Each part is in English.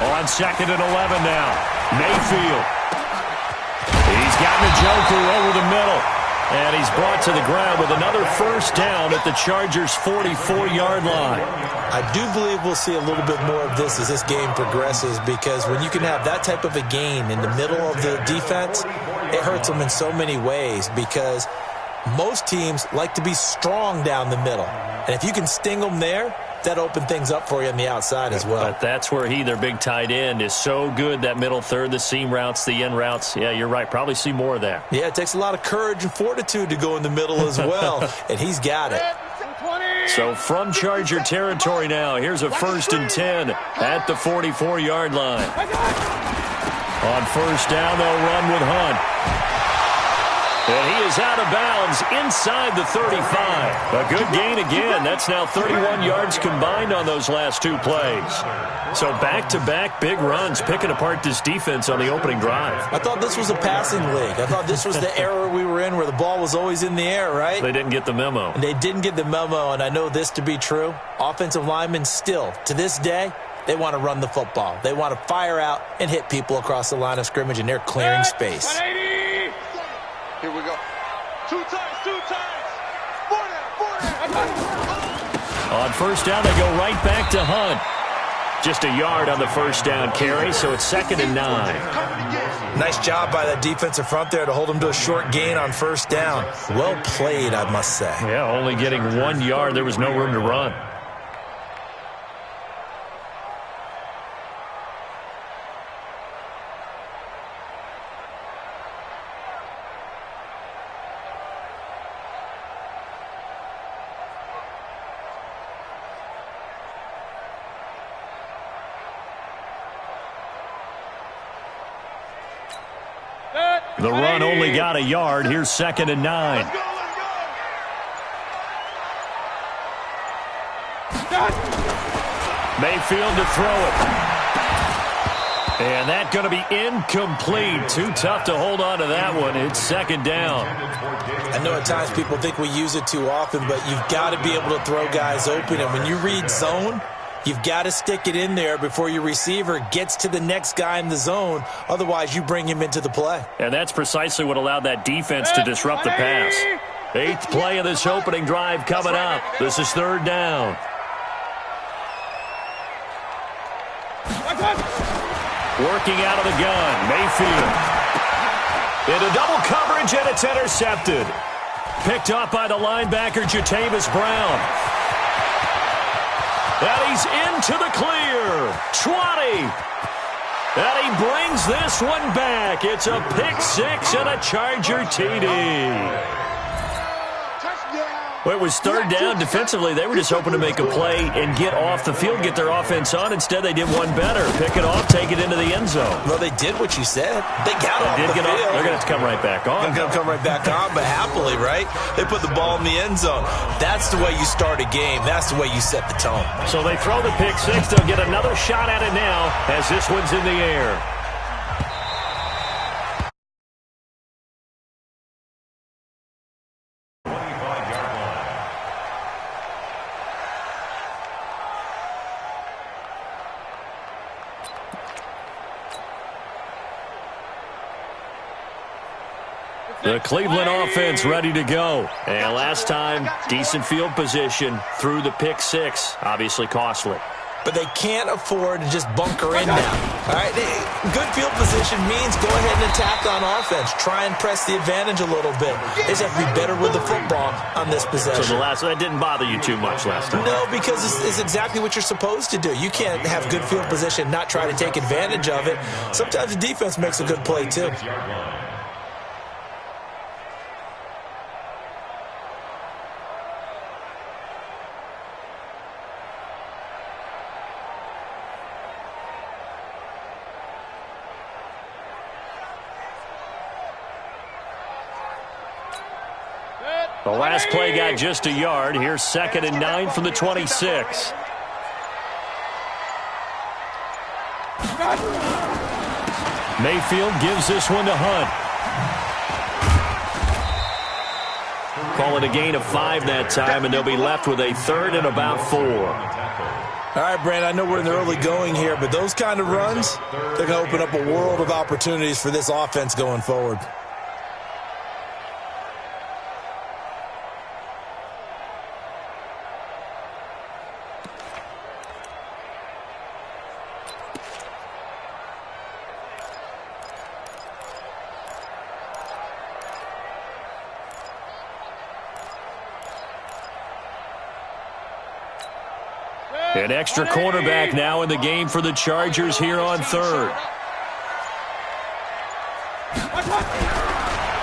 On 2nd and 11 now. Mayfield. He's gotten a joker over the middle. And he's brought to the ground with another first down at the Chargers' 44-yard line. I do believe we'll see a little bit more of this as this game progresses, because when you can have that type of a gain in the middle of the defense, it hurts them in so many ways, because most teams like to be strong down the middle. And if you can sting them there, that opened things up for you on the outside as well. But that's where their big tight end, is so good, that middle third, the seam routes, the in routes. Yeah, you're right. Probably see more of that. Yeah, it takes a lot of courage and fortitude to go in the middle as well, and he's got it. So from Charger territory now, here's a 1st and 10 at the 44-yard line. On first down, they'll run with Hunt. And he is out of bounds inside the 35. A good gain again. That's now 31 yards combined on those last 2 plays. So back-to-back big runs, picking apart this defense on the opening drive. I thought this was a passing league. I thought this was the era we were in where the ball was always in the air, right? They didn't get the memo. They didn't get the memo, and I know this to be true. Offensive linemen still, to this day, they want to run the football. They want to fire out and hit people across the line of scrimmage, and they're clearing space. Here we go. 2 times, 2 times. 4 down. On first down, they go right back to Hunt. Just a yard on the first down carry, so it's 2nd and 9. Nice job by that defensive front there to hold them to a short gain on first down. Well played, I must say. Yeah, only getting 1 yard. There was no room to run. The run only got a yard. Here's 2nd and 9. Mayfield to throw it. And that's going to be incomplete. Too tough to hold on to that one. It's 2nd down. I know at times people think we use it too often, but you've got to be able to throw guys open. And when you read zone, you've got to stick it in there before your receiver gets to the next guy in the zone. Otherwise, you bring him into the play. And that's precisely what allowed that defense to disrupt the pass. 8th play of this opening drive coming up. This is 3rd down. Working out of the gun, Mayfield. Into double coverage, and it's intercepted. Picked up by the linebacker, Jatavis Brown. And he's into the clear. 20. And he brings this one back. It's a pick 6 and a Charger TD. Well, it was 3rd down. Defensively, they were just hoping to make a play and get off the field, get their offense on. Instead, they did one better. Pick it off, take it into the end zone. Well, they did what you said. They got off the field. They're going to have to come right back on. They're going to come right back on, but happily, right? They put the ball in the end zone. That's the way you start a game. That's the way you set the tone. So they throw the pick 6. They'll get another shot at it now as this one's in the air. The Cleveland offense ready to go. And last time, decent field position through the pick 6. Obviously costly. But they can't afford to just bunker in now. All right, good field position means go ahead and attack on offense. Try and press the advantage a little bit. They just have to be better with the football on this possession. So that didn't bother you too much last time? No, because it's exactly what you're supposed to do. You can't have good field position, not try to take advantage of it. Sometimes the defense makes a good play too. The last play got just a yard. Here's 2nd and 9 from the 26. Mayfield gives this one to Hunt. Call it a gain of 5 that time, and they'll be left with a 3rd and about 4. All right, Brand, I know we're in the early going here, but those kind of runs, they're going to open up a world of opportunities for this offense going forward. An extra cornerback now in the game for the Chargers here on third.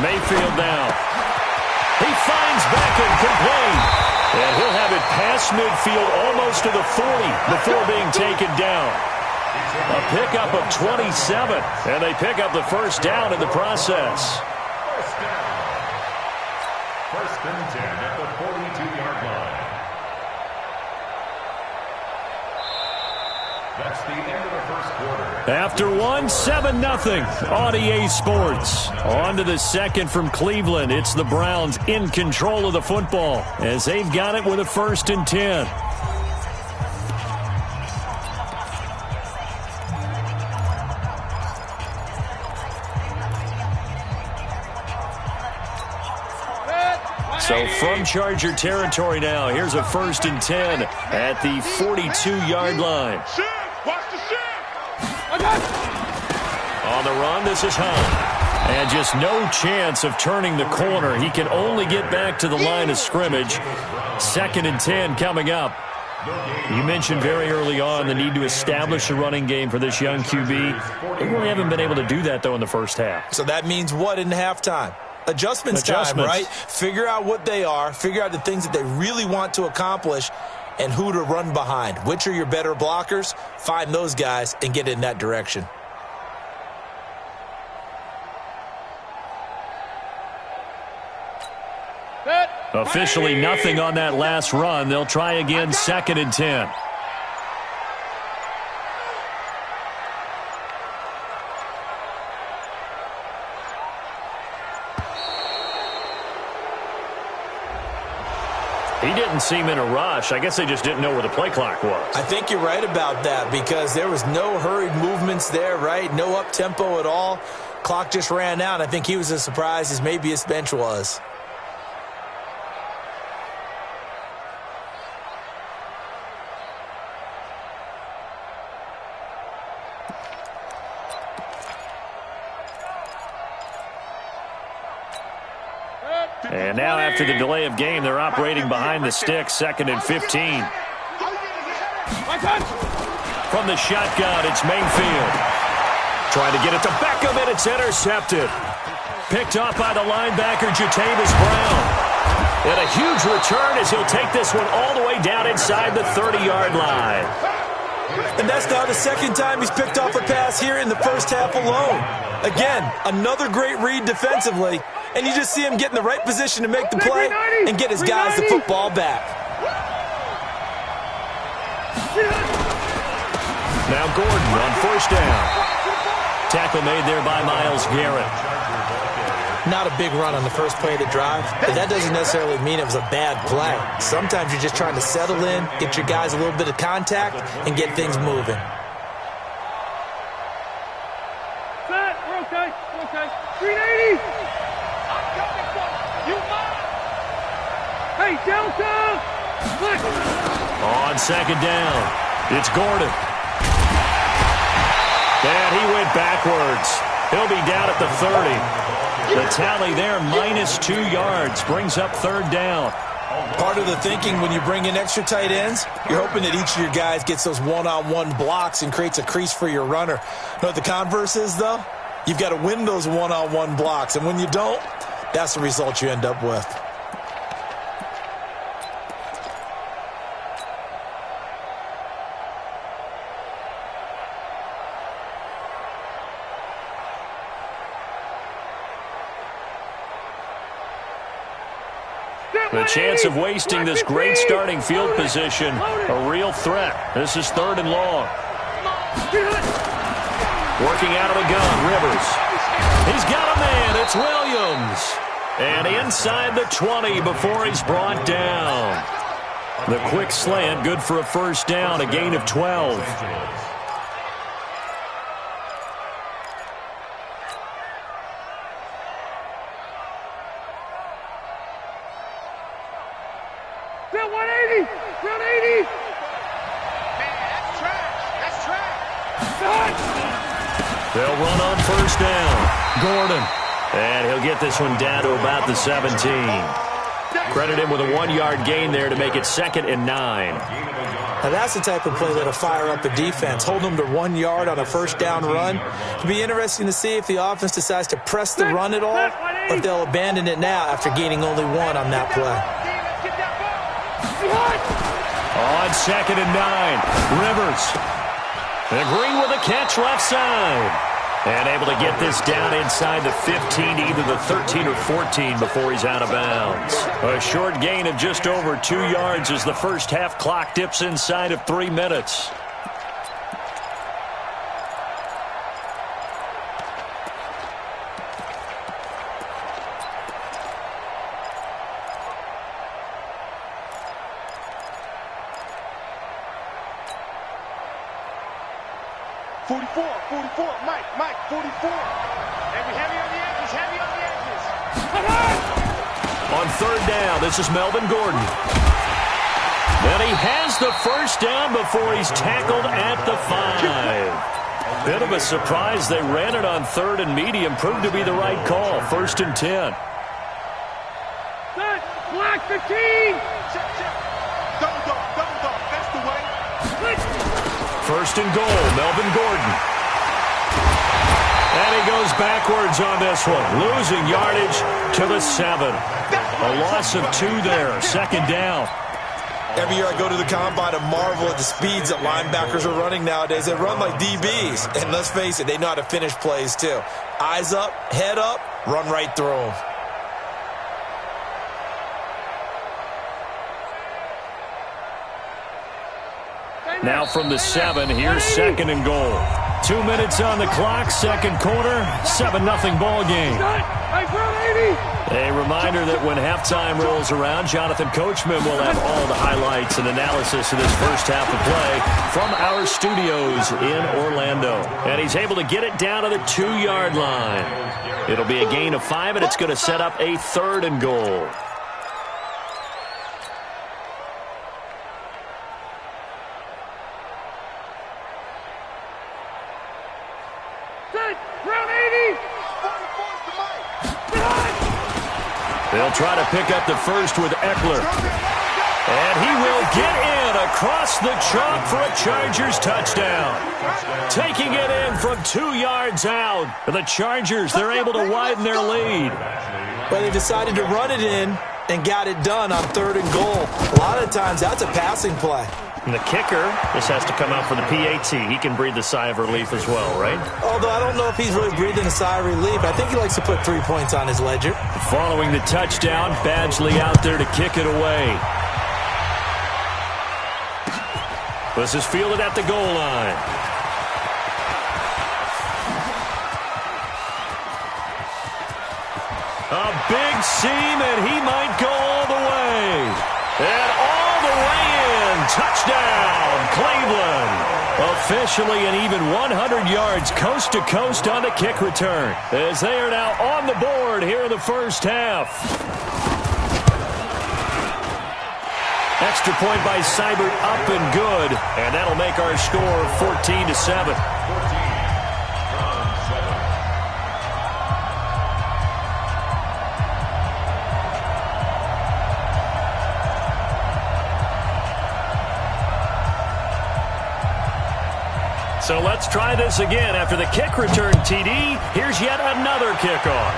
Mayfield now. He finds Beckham complete. And he'll have it past midfield almost to the 40 before being taken down. A pickup of 27, and they pick up the first down in the process. First and 10 at the 42-yard line. That's the end of the first quarter. After one, 7-0 on EA Sports. On to the second from Cleveland. It's the Browns in control of the football as they've got it with a first and 10. So from Charger territory now, here's a first and 10 at the 42-yard line. On the run, this is Hunt. And just no chance of turning the corner. He can only get back to the line of scrimmage. Second and 10 coming up. You mentioned very early on the need to establish a running game for this young QB. They really haven't been able to do that, though, in the first half. So that means what in halftime? Adjustments time, right? Figure out what they are, figure out the things that they really want to accomplish, and who to run behind. Which are your better blockers? Find those guys and get in that direction. Officially nothing on that last run. They'll try again, second and 10. He didn't seem in a rush. I guess they just didn't know where the play clock was. I think you're right about that because there was no hurried movements there, right? No up-tempo at all. Clock just ran out. I think he was as surprised as maybe his bench was. And now after the delay of game, they're operating behind the sticks, second and 15. From the shotgun, it's Mayfield. Trying to get it to Beckham, and it's intercepted. Picked off by the linebacker, Jatavis Brown. And a huge return as he'll take this one all the way down inside the 30-yard line. And that's now the second time he's picked off a pass here in the first half alone. Again, another great read defensively. And you just see him get in the right position to make the play and get his guys the football back. Now Gordon on first down. Tackle made there by Myles Garrett. Not a big run on the first play of the drive, but that doesn't necessarily mean it was a bad play. Sometimes you're just trying to settle in, get your guys a little bit of contact, and get things moving. Set, we're okay, 380! Hey, Delta! On second down, it's Gordon. And he went backwards. He'll be down at the 30. The tally there, -2 yards, brings up third down. Part of the thinking when you bring in extra tight ends, you're hoping that each of your guys gets those one-on-one blocks and creates a crease for your runner. You know what the converse is, though? You've got to win those one-on-one blocks, and when you don't, that's the result you end up with. The chance of wasting this great starting field position, a real threat. This is third and long. Working out of the gun, Rivers. He's got a man. It's Williams. And inside the 20 before he's brought down. The quick slant, good for a first down, a gain of 12. Set 180! 180! Man, that's trash. That's trash. They'll run on first down. Gordon. And he'll get this one down to about the 17. Credit him with a 1-yard gain there to make it 2nd and 9. Now that's the type of play that'll fire up a defense. Hold them to 1 yard on a first down run. It'll be interesting to see if the offense decides to press the run at all, or if they'll abandon it now after gaining only 1 on that play. On 2nd and 9, Rivers. And Green with a catch left side. And able to get this down inside the 15 to either the 13 or 14 before he's out of bounds. A short gain of just over 2 yards as the first half clock dips inside of 3 minutes. Mike, 44. And we heavy on the edges, heavy on the edges. On third down, this is Melvin Gordon. And he has the first down before he's tackled at the 5. Bit of a surprise. They ran it on 3rd and medium. Proved to be the right call. 1st and 10. Set! Black 15! Check. Double dog. That's the way. 1st and goal, Melvin Gordon. And he goes backwards on this one, losing yardage to the 7. A loss of 2 there, 2nd down. Every year I go to the combine and marvel at the speeds that linebackers are running nowadays. They run like DBs. And let's face it, they know how to finish plays too. Eyes up, head up, run right through them. Now from the 7, here's 2nd and goal. 2 minutes on the clock, 2nd quarter, 7-0 ball game. A reminder that when halftime rolls around, Jonathan Coachman will have all the highlights and analysis of this first half of play from our studios in Orlando. And he's able to get it down to the 2-yard line. It'll be a gain of 5, and it's going to set up a 3rd and goal. They'll try to pick up the first with Eckler. And he will get in across the chalk for a Chargers touchdown. Taking it in from 2 yards out. The Chargers, they're able to widen their lead. Well, they decided to run it in and got it done on 3rd and goal. A lot of times, that's a passing play. And the kicker, this has to come out for the PAT. He can breathe a sigh of relief as well, right? Although I don't know if he's really breathing a sigh of relief. I think he likes to put 3 points on his ledger. Following the touchdown, Badgley out there to kick it away. This is fielded at the goal line. A big seam, and he might go all the way. And all the way in. Touchdown, Cleveland. Officially an even 100 yards coast to coast on the kick return, as they are now on the board here in the first half. Extra point by Seibert, up and good. And that'll make our score 14-7. So let's try this again. After the kick return, TD, here's yet another kickoff.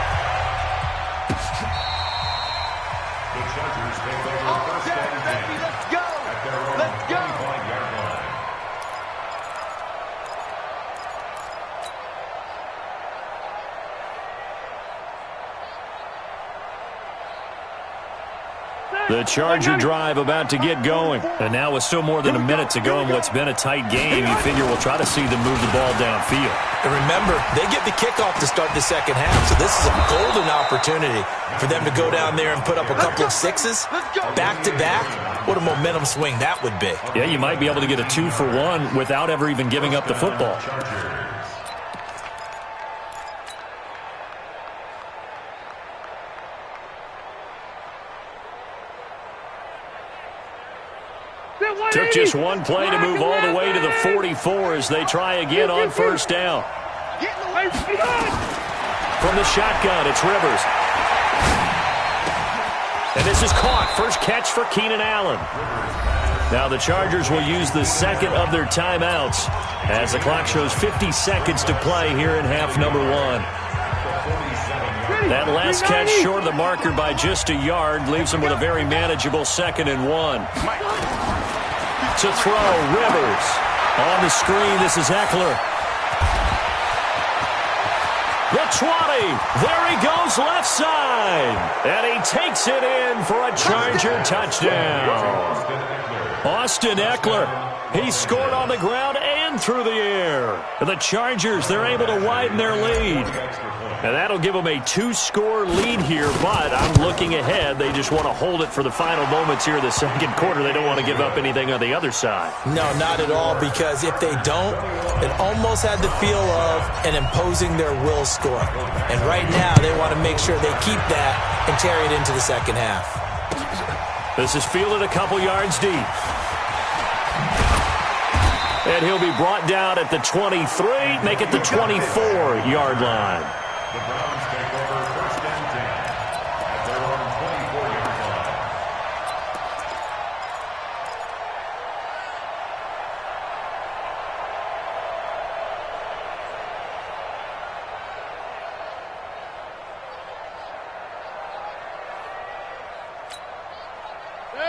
The Chargers take over first and 10. Let's go. At their own 25-yard line. The Charger drive about to get going. And now with still more than a minute to go in what's been a tight game, you figure we'll try to see them move the ball downfield. And remember, they get the kickoff to start the second half, so this is a golden opportunity for them to go down there and put up a couple of 6s back-to-back What a momentum swing that would be. Yeah, you might be able to get a 2-for-1 without ever even giving up the football. Took just one play to move all the way to the 44 as they try again on first down. From the shotgun, it's Rivers. And this is caught. First catch for Keenan Allen. Now the Chargers will use the second of their timeouts as the clock shows 50 seconds to play here in half number one. That last catch short of the marker by just a yard leaves them with a very manageable 2nd and 1. To throw, Rivers. On the screen, this is Eckler. The 20. There he goes left side. And he takes it in for a Charger touchdown. Austin Eckler. He scored on the ground and through the air. The Chargers, they're able to widen their lead. And that'll give them a 2-score lead here, but I'm looking ahead. They just want to hold it for the final moments here in the second quarter. They don't want to give up anything on the other side. No, not at all, because if they don't, it almost had the feel of an imposing their will score. And right now, they want to make sure they keep that and carry it into the second half. This is fielded a couple yards deep. And he'll be brought down at the 23, make it the 24-yard line. The Browns take over 1st and 10 at their own 24-yard line.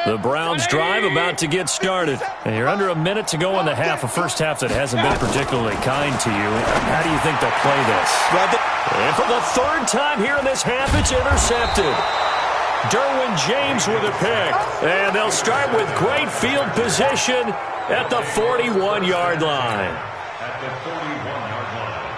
The Browns drive about to get started. And you're under a minute to go in the half, a first half that hasn't been particularly kind to you. How do you think they'll play this? And for the 3rd time here in this half, it's intercepted. Derwin James with a pick. And they'll start with great field position at the 41-yard line. At the 41-yard line.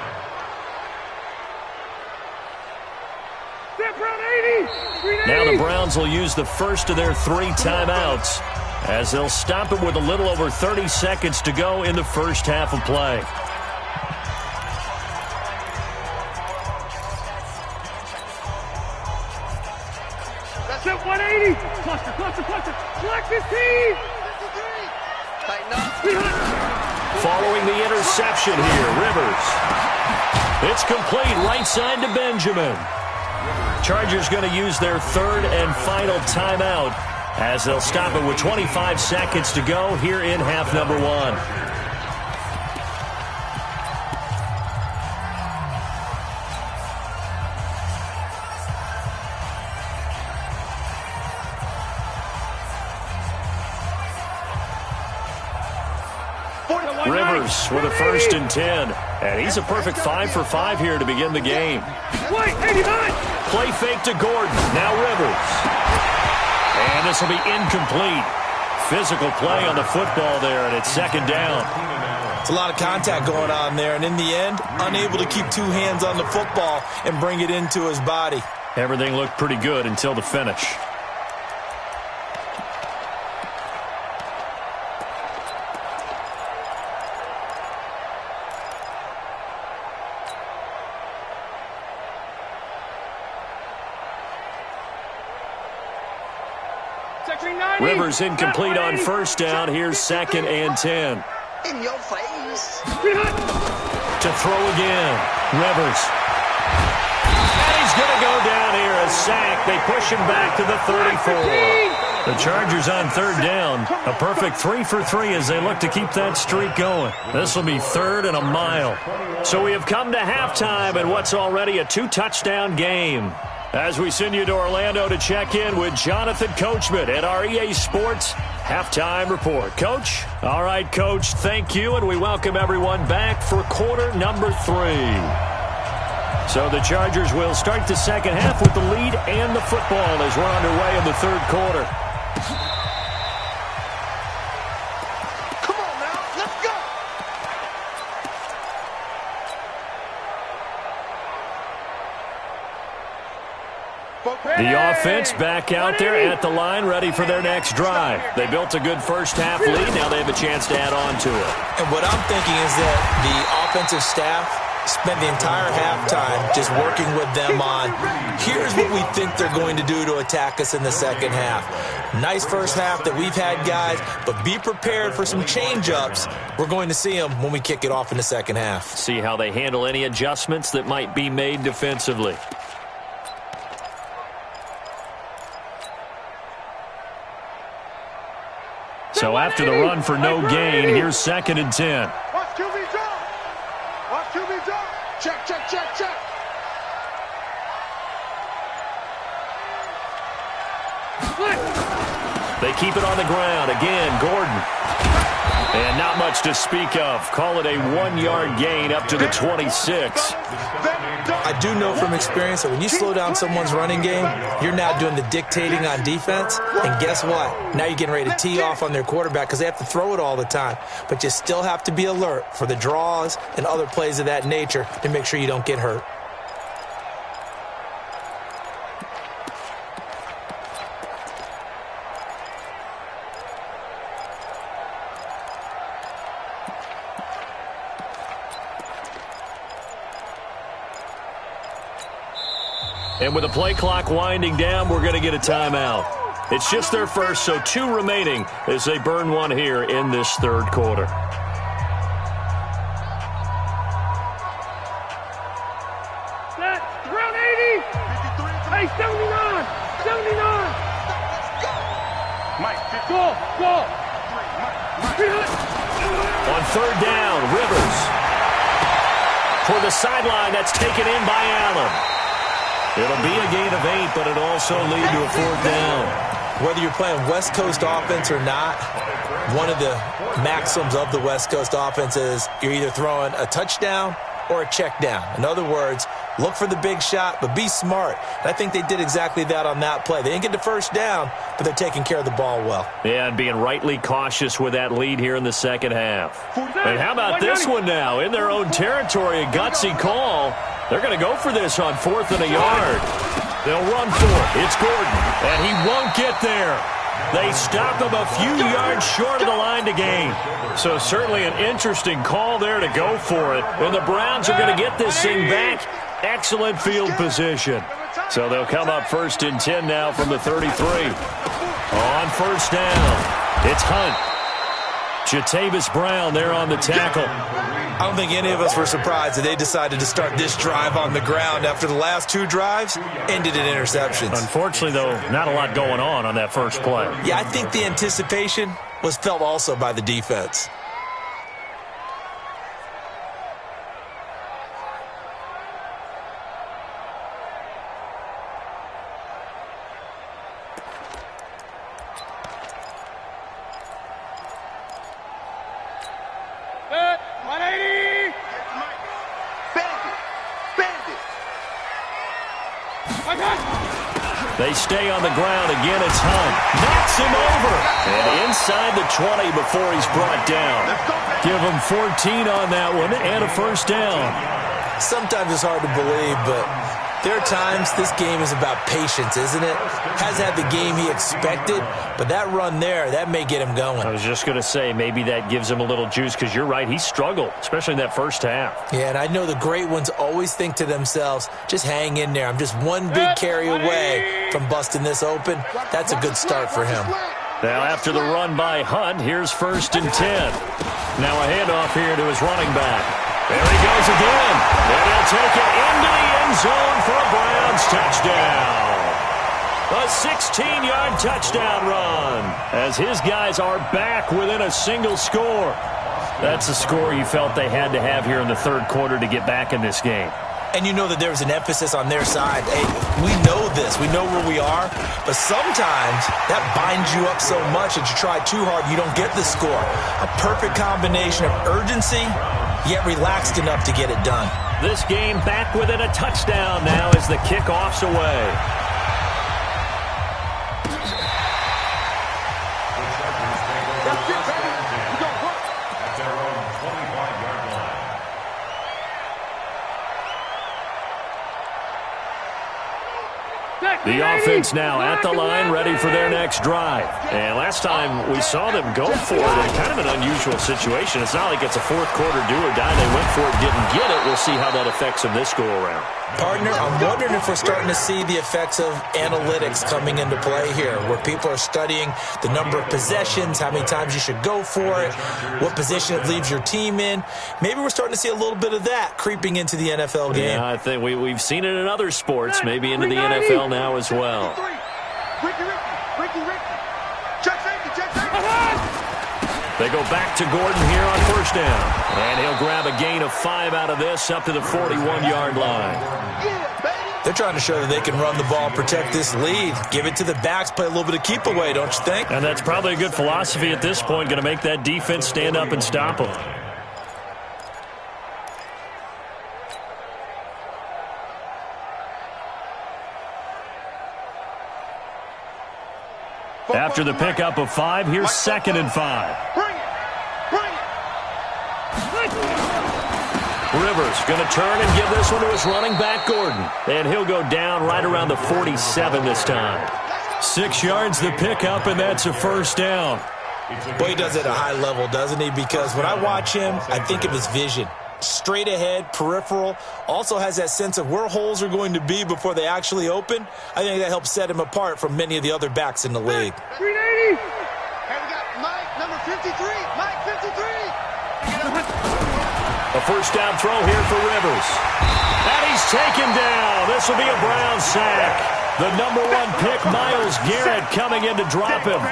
Now the Browns will use the first of their 3 timeouts as they'll stop it with a little over 30 seconds to go in the first half of play. That's it, 180. Cluster. Select this team. Tighten up. Following the interception here, Rivers. It's complete right side to Benjamin. Chargers going to use their 3rd and final timeout as they'll stop it with 25 seconds to go here in half number 1. Rivers with a 1st and 10. And he's a perfect 5 for 5 here to begin the game. Wait, 89. Play fake to Gordon. Now Rivers. And this will be incomplete. Physical play on the football there, and it's 2nd down. It's a lot of contact going on there, and in the end, unable to keep 2 hands on the football and bring it into his body. Everything looked pretty good until the finish. Rivers incomplete on first down. Here's 2nd and 10. In your face. To throw again. Rivers. And he's going to go down here. A sack. They push him back to the 34. The Chargers on 3rd down. A perfect 3 for 3 as they look to keep that streak going. This will be 3rd and a mile. So we have come to halftime in what's already a 2-touchdown game. As we send you to Orlando to check in with Jonathan Coachman at our EA Sports Halftime Report. Coach? All right, Coach, thank you, and we welcome everyone back for quarter number 3. So the Chargers will start the second half with the lead and the football as we're underway in the 3rd quarter. Come on now, let's go. The offense back out there at the line, ready for their next drive. They built a good first-half lead. Now they have a chance to add on to it. And what I'm thinking is that the offensive staff spent the entire halftime just working with them on, here's what we think they're going to do to attack us in the second half. Nice first half that we've had, guys, but be prepared for some change-ups. We're going to see them when we kick it off in the second half. See how they handle any adjustments that might be made defensively. So after the run for no gain, here's 2nd and 10. Watch QB drop. Watch QB drop. Check, check, check, check. They keep it on the ground. Again, Gordon. And not much to speak of. Call it a 1-yard gain up to the 26. I do know from experience that when you slow down someone's running game, you're now doing the dictating on defense. And guess what? Now you're getting ready to tee off on their quarterback because they have to throw it all the time. But you still have to be alert for the draws and other plays of that nature to make sure you don't get hurt. And with the play clock winding down, we're going to get a timeout. It's just their first, so 2 remaining as they burn one here in this third quarter. Set. Round 80. Hey, 79. 79. Mike, Go. Go. On third down, Rivers. For the sideline, that's taken in by Allen. It'll be a gain of 8, but it'll also lead to a 4th down. Whether you're playing West Coast offense or not, one of the maxims of the West Coast offense is you're either throwing a touchdown or a check down. In other words, look for the big shot, but be smart. And I think they did exactly that on that play. They didn't get the first down, but they're taking care of the ball well. Yeah, and being rightly cautious with that lead here in the second half. And how about this one now? In their own territory, a gutsy call. They're going to go for this on 4th and a yard. They'll run for it. It's Gordon, and he won't get there. They stop him a few yards short of the line to gain. So certainly an interesting call there to go for it. And the Browns are going to get this thing back. Excellent field position. So they'll come up 1st and 10 now from the 33. On 1st down, it's Hunt. Jatavis Brown there on the tackle. I don't think any of us were surprised that they decided to start this drive on the ground after the last 2 drives ended in interceptions. Unfortunately, though, not a lot going on that first play. Yeah, I think the anticipation was felt also by the defense. Set. 180. They stay on the ground. Again, it's Hunt. Knocks him over. And inside the 20 before he's brought down. Give him 14 on that one and a 1st down. Sometimes it's hard to believe, but there are times this game is about patience, isn't it? Hasn't had the game he expected, but that run there, that may get him going. I was just going to say, maybe that gives him a little juice, because you're right, he struggled, especially in that first half. Yeah, and I know the great ones always think to themselves, just hang in there. I'm just one big carry away from busting this open. That's a good start for him. Now after the run by Hunt, here's 1st and 10. Now a handoff here to his running back. There he goes again. And he'll take it into the end zone for a Browns touchdown. A 16-yard touchdown run as his guys are back within a single score. That's a score you felt they had to have here in the third quarter to get back in this game. And you know that there was an emphasis on their side. Hey, we know this. We know where we are. But sometimes that binds you up so much that you try too hard, you don't get the score. A perfect combination of urgency, yet relaxed enough to get it done. This game back within a touchdown now as the kickoff's away. The offense now at the line, ready for their next drive. And last time we saw them go for it in kind of an unusual situation. It's not like it's a fourth quarter do or die. They went for it, didn't get it. We'll see how that affects them this go-around. Partner, I'm wondering if we're starting to see the effects of analytics coming into play here, where people are studying the number of possessions, how many times you should go for it, what position it leaves your team in. Maybe we're starting to see a little bit of that creeping into the NFL game. Yeah, I think we've seen it in other sports, maybe into the NFL now as well. Ricky. Check safety. They go back to Gordon here on first down. And he'll grab a gain of 5 out of this up to the 41-yard line. They're trying to show that they can run the ball, protect this lead, give it to the backs, play a little bit of keep away, don't you think? And that's probably a good philosophy at this point, going to make that defense stand up and stop them. After the pickup of 5, here's 2nd and 5. Bring it. Rivers going to turn and give this one to his running back, Gordon. And he'll go down right around the 47 this time. 6 yards the pickup, and that's a first down. Boy, he does it at a high level, doesn't he? Because when I watch him, I think of his vision. Straight ahead, peripheral, also has that sense of where holes are going to be before they actually open. I think that helps set him apart from many of the other backs in the league. 380. Hey, we got Mike, number 53. Mike, 53. A first down throw here for Rivers. And he's taken down. This will be a Brown sack. The number 1 pick, Myles Garrett, coming in to drop him.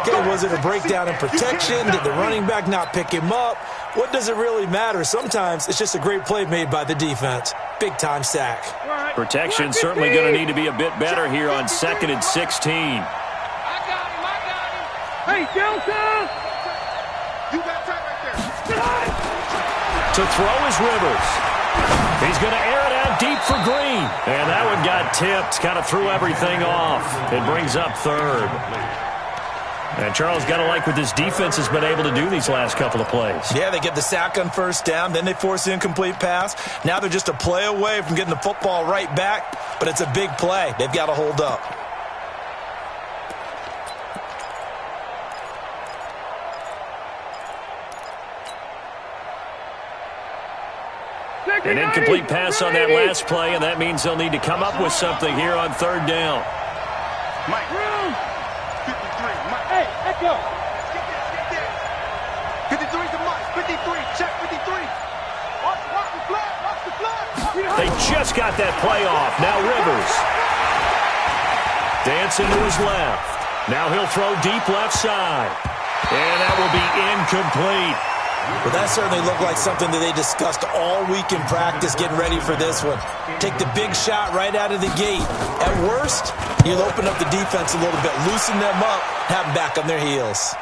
Okay, was it a breakdown in protection? Did the running back not pick him up? What does it really matter? Sometimes it's just a great play made by the defense. Big-time sack. Protection certainly going to need to be a bit better here on 2nd and 16. I got him. Hey, Delta. You got time right there. To throw is Rivers. He's going to air it out deep for Green. And that one got tipped. Kind of threw everything off. It brings up 3rd. And Charles, got to like what this defense has been able to do these last couple of plays. Yeah, they get the sack on first down, then they force the incomplete pass. Now they're just a play away from getting the football right back, but it's a big play. They've got to hold up. An incomplete pass on that last play, and that means they'll need to come up with something here on 3rd down. Mike. 53. Mike. Hey, echo. Get this. 53 to Mike. 53. Check 53. Watch the flag. They just got that play off. Now Rivers. Dancing to his left. Now he'll throw deep left side. And that will be incomplete. Well, that certainly looked like something that they discussed all week in practice getting ready for this one. Take the big shot right out of the gate. At worst, you'll open up the defense a little bit, loosen them up, have them back on their heels.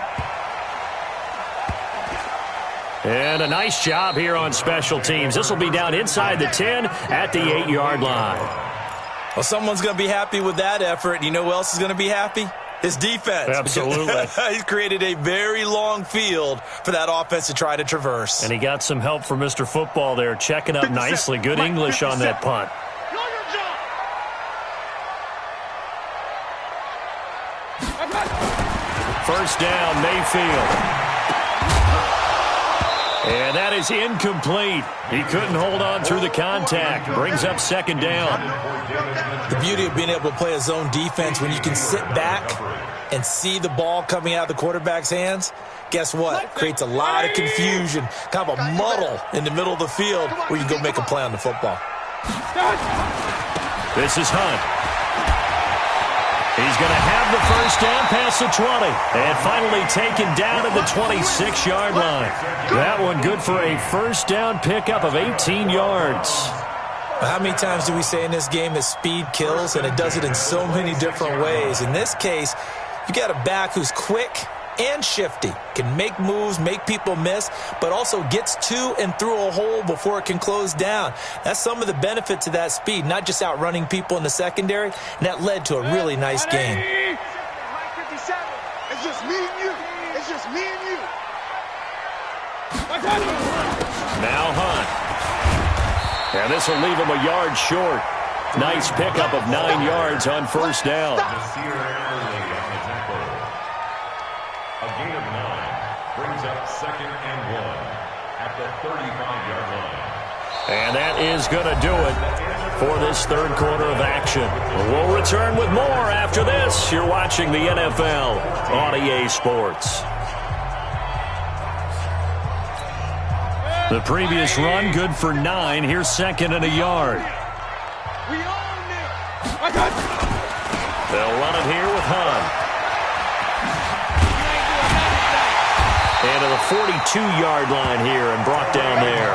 And a nice job here on special teams. This will be down inside the 10 at the 8-yard line. Well, someone's going to be happy with that effort. You know who else is going to be happy? His defense. Absolutely. He's created a very long field for that offense to try to traverse. And he got some help from Mr. Football there, checking up nicely. Good English on that punt. First down, Mayfield. And that is incomplete. He couldn't hold on through the contact. Brings up 2nd down. The beauty of being able to play a zone defense when you can sit back and see the ball coming out of the quarterback's hands, guess what? Creates a lot of confusion, kind of a muddle in the middle of the field where you can go make a play on the football. This is Hunt. He's going to have the first down past the 20. And finally taken down at the 26-yard line. That one good for a first down pickup of 18 yards. How many times do we say in this game that speed kills, and it does it in so many different ways? In this case, you got a back who's quick and shifty, can make moves, make people miss, but also gets to and through a hole before it can close down. That's some of the benefits of that speed, not just outrunning people in the secondary, and that led to a really nice game. Mike 57. It's just me and you. It's just me and you. Now Hunt. And this will leave him a yard short. Nice pickup of 9 yards on first down. A gain of 9 brings up 2nd and 1 at the 35-yard line. And that is going to do it for this third quarter of action. We'll return with more after this. You're watching the NFL on EA Sports. The previous run, good for 9. Here's 2nd and a yard. They'll run it here with Hunt. And to the 42-yard line here and brought down there.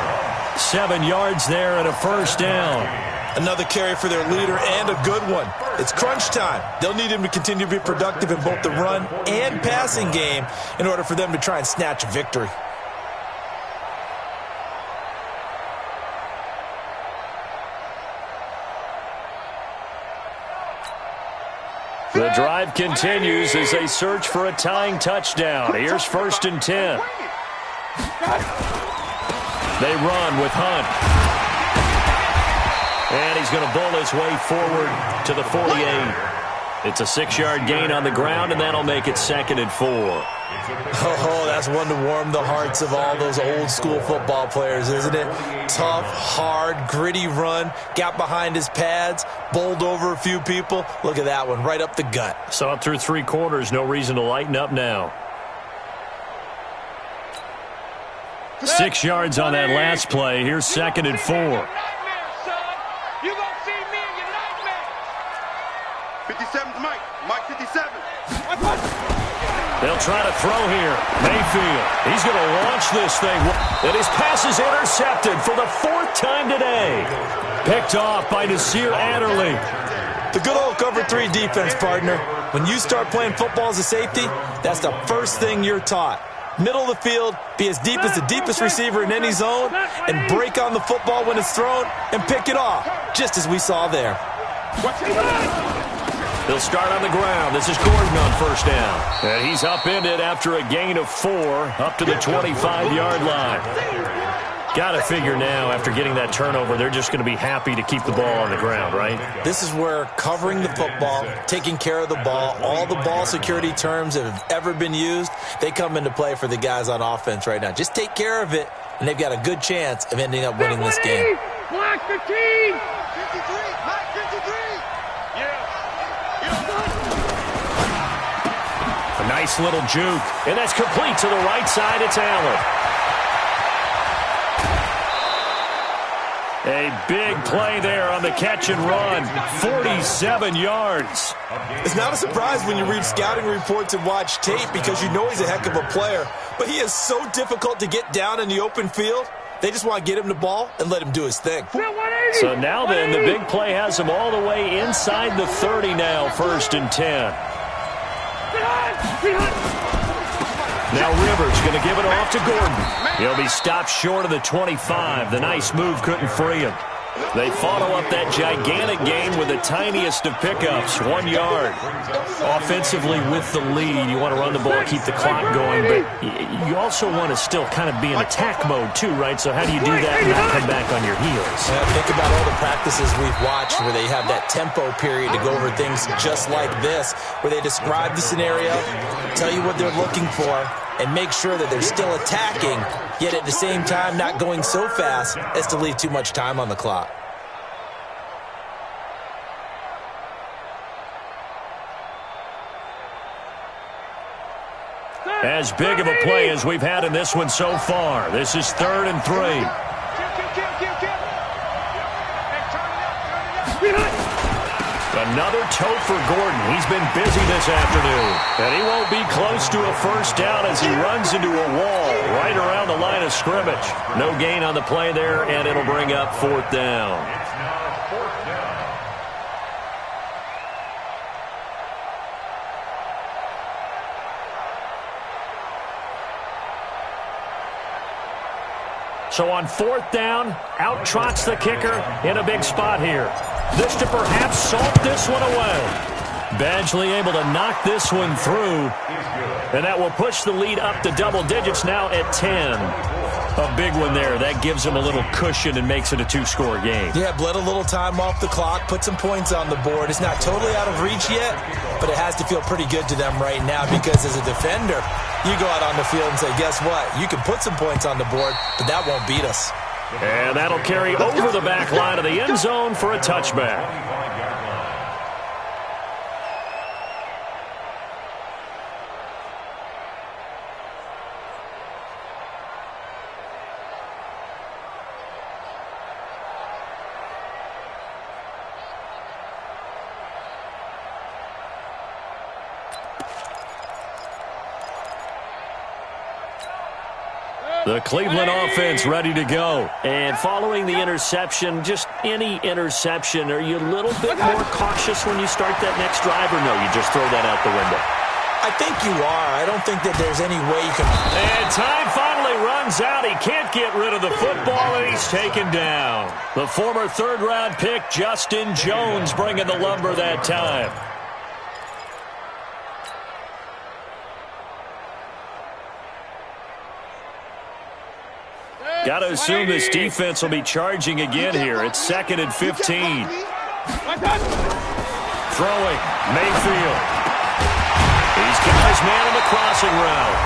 7 yards there and a first down. Another carry for their leader and a good one. It's crunch time. They'll need him to continue to be productive in both the run and passing game in order for them to try and snatch a victory. The drive continues as they search for a tying touchdown. Here's 1st and 10. They run with Hunt. And he's going to bull his way forward to the 48. It's a 6-yard gain on the ground, and that'll make it 2nd and 4. Oh, that's one to warm the hearts of all those old-school football players, isn't it? Tough, hard, gritty run, got behind his pads, bowled over a few people. Look at that one, right up the gut. Saw it through 3 quarters, no reason to lighten up now. 6 yards on that last play. Here's 2nd and 4. You gonna see me in your nightmare. 57's Mike. Mike 57. They'll try to throw here. Mayfield, he's going to launch this thing. And his pass is intercepted for the 4th time today. Picked off by Nasir Adderley. The good old cover 3 defense, partner. When you start playing football as a safety, that's the first thing you're taught. Middle of the field, be as deep as the deepest receiver in any zone, and break on the football when it's thrown and pick it off, just as we saw there. They'll start on the ground. This is Gordon on first down. And he's upended after a gain of 4 up to the 25-yard line. Got to figure now, after getting that turnover, they're just going to be happy to keep the ball on the ground, right? This is where covering the football, taking care of the ball, all the ball security terms that have ever been used, they come into play for the guys on offense right now. Just take care of it, and they've got a good chance of ending up winning this game. Block 15. 53. Mike 53. A nice little juke. And that's complete to the right side. It's Allen. A big play there on the catch and run. 47 yards. It's not a surprise when you read scouting reports and watch tape because you know he's a heck of a player. But he is so difficult to get down in the open field. They just want to get him the ball and let him do his thing. So now then, the big play has him all the way inside the 30 now, 1st and 10. Now Rivers going to give it off to Gordon. He'll be stopped short of the 25. The nice move couldn't free him. They follow up that gigantic gain with the tiniest of pickups, 1 yard. Offensively with the lead, you want to run the ball, keep the clock going, but you also want to still kind of be in attack mode too, right? So how do you do that and not come back on your heels? Think about all the practices we've watched where they have that tempo period to go over things just like this, where they describe the scenario, tell you what they're looking for, and make sure that they're still attacking, yet at the same time not going so fast as to leave too much time on the clock. As big of a play as we've had in this one so far. This is 3rd and 3. Another toe for Gordon. He's been busy this afternoon. And he won't be close to a first down as he runs into a wall right around the line of scrimmage. No gain on the play there, and it'll bring up 4th down. It's now 4th down. So on 4th down, out trots the kicker in a big spot here. This to perhaps salt this one away. Badgley able to knock this one through. And that will push the lead up to double digits now at 10. A big one there. That gives them a little cushion and makes it a two-score game. Yeah, bled a little time off the clock, put some points on the board. It's not totally out of reach yet, but it has to feel pretty good to them right now because as a defender, you go out on the field and say, guess what? You can put some points on the board, but that won't beat us. And that'll carry over the back line of the end zone for a touchback. The Cleveland offense ready to go. And following the interception, just any interception, are you a little bit more cautious when you start that next drive, or no, you just throw that out the window? I think you are. I don't think that there's any way you can... And time finally runs out. He can't get rid of the football, and he's taken down. The former third-round pick, Justin Jones, bringing the lumber that time. Got to assume this defense will be charging again here. It's 2nd and 15. Throwing, Mayfield. He's got his man in the crossing route.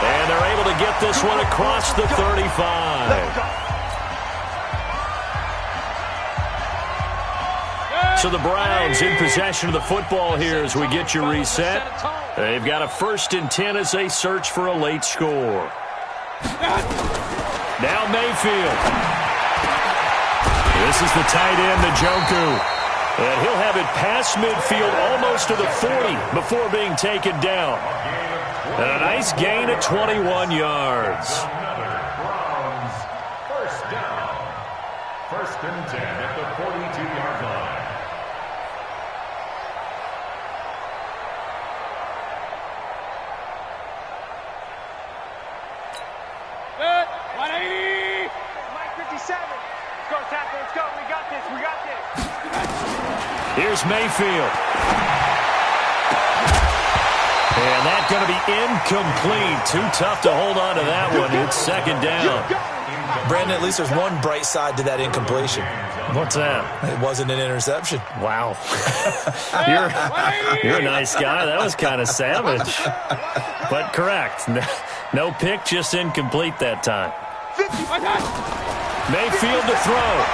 And they're able to get this one across the 35. So the Browns in possession of the football here as we get you reset. They've got a 1st and 10 as they search for a late score. Now Mayfield. This is the tight end, Njoku. And he'll have it past midfield almost to the 40 before being taken down. And a nice gain at 21 yards. First down. 1st and 10 at the 42-yard line. Let's go. We got this. We got this. Here's Mayfield. And that's going to be incomplete. Too tough to hold on to that one. It's 2nd down. Brandon, at least there's one bright side to that incompletion. What's that? It wasn't an interception. Wow. You're a nice guy. That was kind of savage. But correct. No pick, just incomplete that time. Mayfield to throw.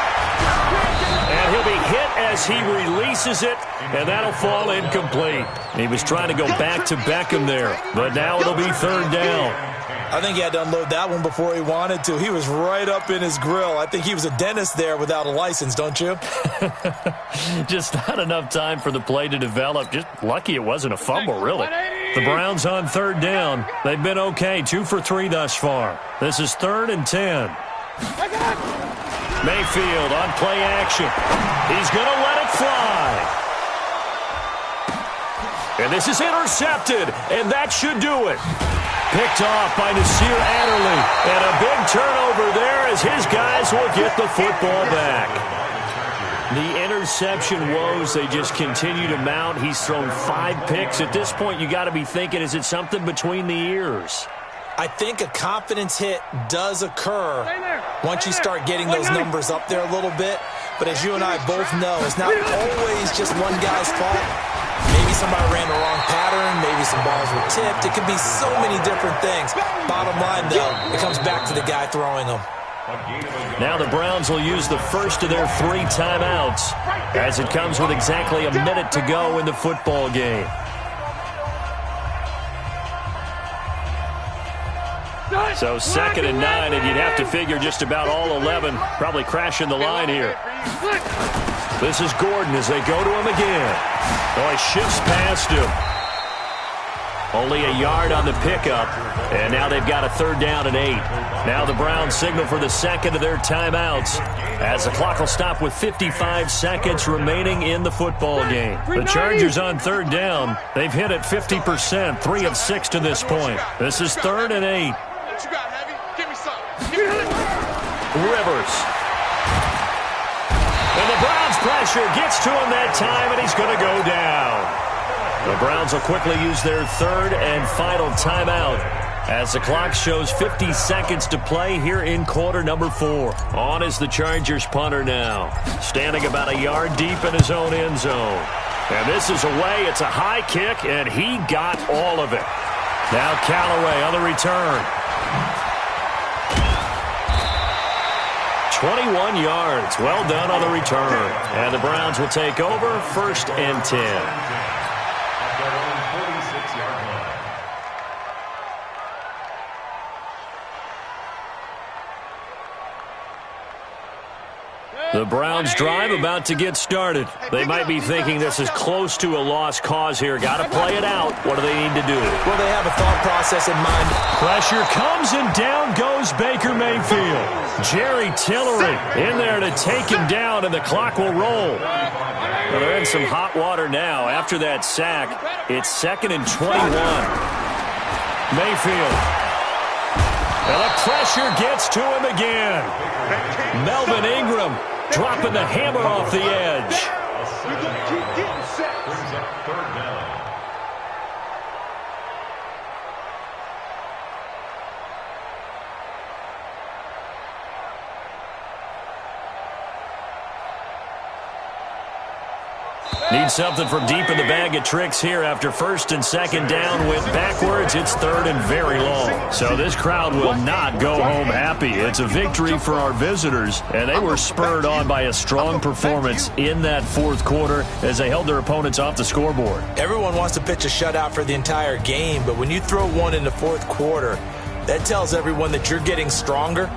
And he'll be hit as he releases it, and that'll fall incomplete. He was trying to go back to Beckham there, but now it'll be 3rd down. I think he had to unload that one before he wanted to. He was right up in his grill. I think he was a dentist there without a license, don't you? Just not enough time for the play to develop. Just lucky it wasn't a fumble, really. The Browns on 3rd down. They've been okay, 2 for 3 thus far. This is 3rd and 10. Mayfield on play action. He's going to let it fly. And this is intercepted, and that should do it. Picked off by Nasir Adderley. And a big turnover there as his guys will get the football back. The interception woes, they just continue to mount. He's thrown 5 picks. At this point, you got to be thinking, is it something between the ears? I think a confidence hit does occur once you start getting those numbers up there a little bit. But as you and I both know, it's not always just one guy's fault. Maybe somebody ran the wrong pattern. Maybe some balls were tipped. It could be so many different things. Bottom line, though, it comes back to the guy throwing them. Now the Browns will use the first of their 3 timeouts as it comes with exactly a minute to go in the football game. So 2nd and 9, and you'd have to figure just about all 11 probably crashing the line here. This is Gordon as they go to him again. Oh, he shifts past him. Only a yard on the pickup, and now they've got a 3rd down and 8. Now the Browns signal for the 2nd of their timeouts as the clock will stop with 55 seconds remaining in the football game. The Chargers on 3rd down. They've hit it 50%, 3 of 6 to this point. This is 3rd and 8. Rivers. And the Browns pressure gets to him that time, and he's going to go down. The Browns will quickly use their 3rd and final timeout As the clock shows 50 seconds to play here in quarter number 4. On is the Chargers punter now. Standing about a yard deep in his own end zone. And this is away. It's a high kick, and he got all of it. Now Callaway on the return. 21 yards. Well done on the return. And the Browns will take over 1st and 10. At their own 46-yard line. The Browns drive about to get started. They might be thinking this is close to a lost cause here. Got to play it out. What do they need to do? Well, they have a thought process in mind. Pressure comes and down goes Baker Mayfield. Jerry Tillery in there to take him down, and the clock will roll. Well, they're in some hot water now. After that sack, it's 2nd and 21. Mayfield. And the pressure gets to him again. Melvin Ingram dropping the hammer off the edge. You're going to keep getting set. Brings up 3rd down. Need something from deep in the bag of tricks here after 1st and 2nd down. Went backwards. It's 3rd and very long. So this crowd will not go home happy. It's a victory for our visitors, and they were spurred on by a strong performance in that 4th quarter as they held their opponents off the scoreboard. Everyone wants to pitch a shutout for the entire game, but when you throw one in the 4th quarter, that tells everyone that you're getting stronger.